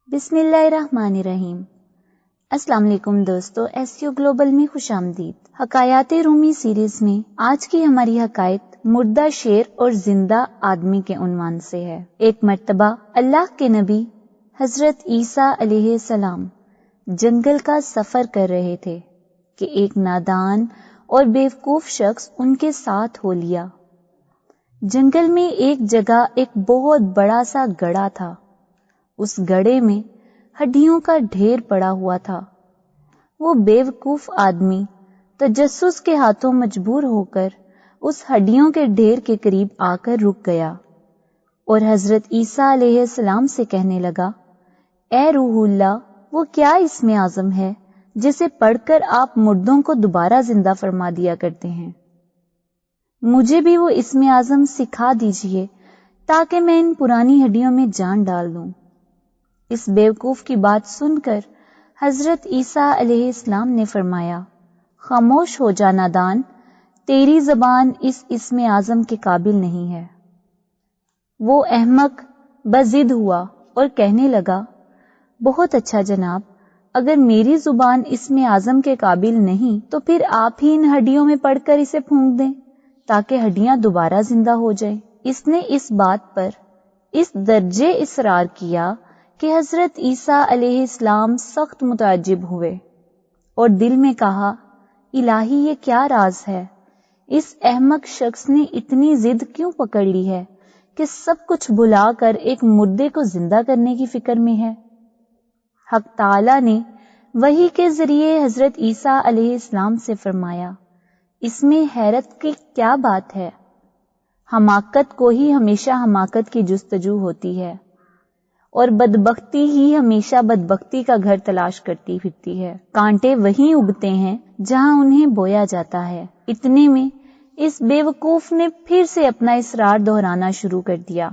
बिस्मिल्लाहिर्रहमानिर्रहीम। अस्सलाम वालेकुम दोस्तों, एसईओ ग्लोबल में खुश आमदीद। हकायात रूमी सीरीज में आज की हमारी हकायत मुर्दा शेर और जिंदा आदमी के उन्वान से है। एक मर्तबा अल्लाह के नबी हजरत ईसा अलैहिस्सलाम जंगल का सफर कर रहे थे कि एक नादान और बेवकूफ शख्स उनके साथ हो लिया। जंगल में एक जगह एक बहुत बड़ा सा गड़ा था। उस गड़े में हड्डियों का ढेर पड़ा हुआ था। वो बेवकूफ आदमी तजस्सुस के हाथों मजबूर होकर उस हड्डियों के ढेर के करीब आकर रुक गया और हजरत ईसा अलैहिस्सलाम से कहने लगा, ए रूहुल्लाह, वो क्या इसमें आजम है जिसे पढ़कर आप मुर्दों को दोबारा जिंदा फरमा दिया करते हैं? मुझे भी वो इसमें आजम सिखा दीजिए ताकि मैं इन पुरानी हड्डियों में जान डाल दूं। इस बेवकूफ की बात सुनकर हजरत ईसा अलैहिस्सलाम ने फरमाया, खामोश हो जा नादान, तेरी जबान इस इसमें आजम के काबिल नहीं है। वो अहमक बजिद हुआ और कहने लगा, बहुत अच्छा जनाब, अगर मेरी जुबान इसमें आजम के काबिल नहीं तो फिर आप ही इन हड्डियों में पढ़कर इसे फूंक दें ताकि हड्डियां दोबारा जिंदा हो जाएं। इसने इस बात पर इस दर्जे इसरार किया कि हजरत ईसा अलैहिस्सलाम सख्त मुताज्जिब हुए और दिल में कहा, इलाही, ये क्या राज है? इस अहमक शख्स ने इतनी जिद क्यों पकड़ ली है कि सब कुछ भुलाकर एक मुर्दे को जिंदा करने की फिक्र में है। हक ताला ने वही के जरिए हजरत ईसा अलैहिस्सलाम से फरमाया, इसमें हैरत की क्या बात है? हमाकत को ही हमेशा हमाकत की जुस्तजू होती है और बदबख्ती ही हमेशा बदबख्ती का घर तलाश करती फिरती है। कांटे वहीं उगते हैं जहां उन्हें बोया जाता है। इतने में इस बेवकूफ ने फिर से अपना इसरार दोहराना शुरू कर दिया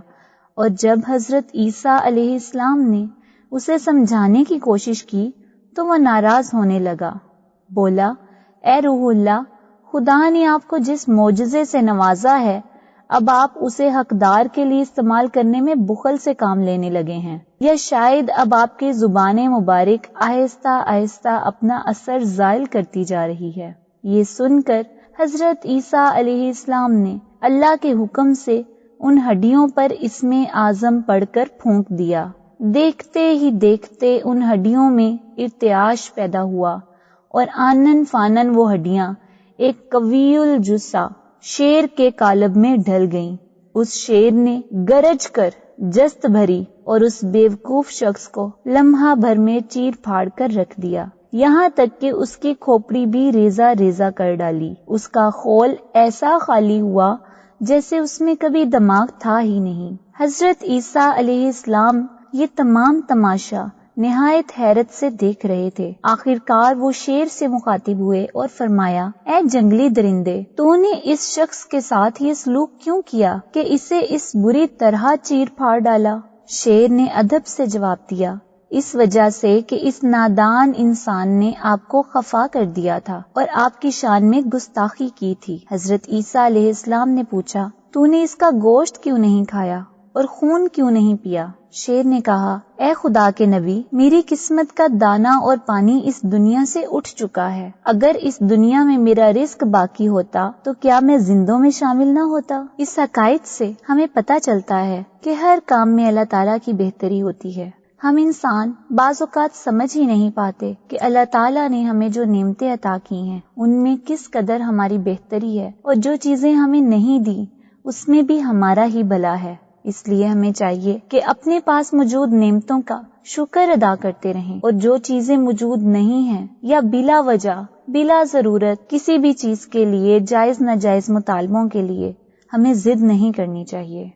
और जब हजरत ईसा अलैहिस्सलाम ने उसे समझाने की कोशिश की तो वह नाराज होने लगा। बोला, ए रूहुल्लाह, खुदा ने आपको जिस मोजज़े से नवाजा है अब आप उसे हकदार के लिए इस्तेमाल करने में बुखल से काम लेने लगे हैं, या शायद अब आपकी जुबान मुबारक आहिस्ता आहिस्ता अपना असर जायल करती जा रही है। ये सुनकर हजरत ईसा अलैहिस्सलाम ने अल्लाह के हुक्म से उन हड्डियों पर इसमें आजम पढ़कर फूंक दिया। देखते ही देखते उन हड्डियों में इर्तियाश पैदा हुआ और आनन फानन वो हड्डियां एक कवीउल जुस्सा शेर के कालब में ढल गईं। उस शेर ने गरज कर जस्त भरी और उस बेवकूफ शख्स को लम्हा भर में चीर फाड़ कर रख दिया, यहाँ तक कि उसकी खोपड़ी भी रेजा रेजा कर डाली। उसका खोल ऐसा खाली हुआ जैसे उसमें कभी दिमाग था ही नहीं। हजरत ईसा अलैहिस्सलाम ये तमाम तमाशा निहायत हैरत से देख रहे थे। आखिरकार वो शेर से मुखातिब हुए और फरमाया, ए जंगली दरिंदे, तूने इस शख्स के साथ ये सलूक क्यों किया कि इसे इस बुरी तरह चीर फाड़ डाला? शेर ने अदब से जवाब दिया, इस वजह से कि इस नादान इंसान ने आपको खफा कर दिया था और आपकी शान में गुस्ताखी की थी। हजरत ईसा अलैहिस्सलाम ने पूछा, तूने इसका गोश्त क्यों नहीं खाया और खून क्यों नहीं पिया? शेर ने कहा, ए खुदा के नबी, मेरी किस्मत का दाना और पानी इस दुनिया से उठ चुका है। अगर इस दुनिया में मेरा रिस्क बाकी होता तो क्या मैं जिंदों में शामिल न होता? इस हकायत से हमें पता चलता है कि हर काम में अल्लाह ताला की बेहतरी होती है। हम इंसान बाज़ औक़ात समझ ही नहीं पाते कि अल्लाह ताला ने हमें जो नेमतें अता की हैं उनमें किस कदर हमारी बेहतरी है और जो चीजें हमें नहीं दी उसमें भी हमारा ही भला है। इसलिए हमें चाहिए कि अपने पास मौजूद नेमतों का शुक्र अदा करते रहें और जो चीजें मौजूद नहीं हैं या बिला वजह बिला जरूरत किसी भी चीज के लिए जायज नाजायज मुतालबों के लिए हमें जिद नहीं करनी चाहिए।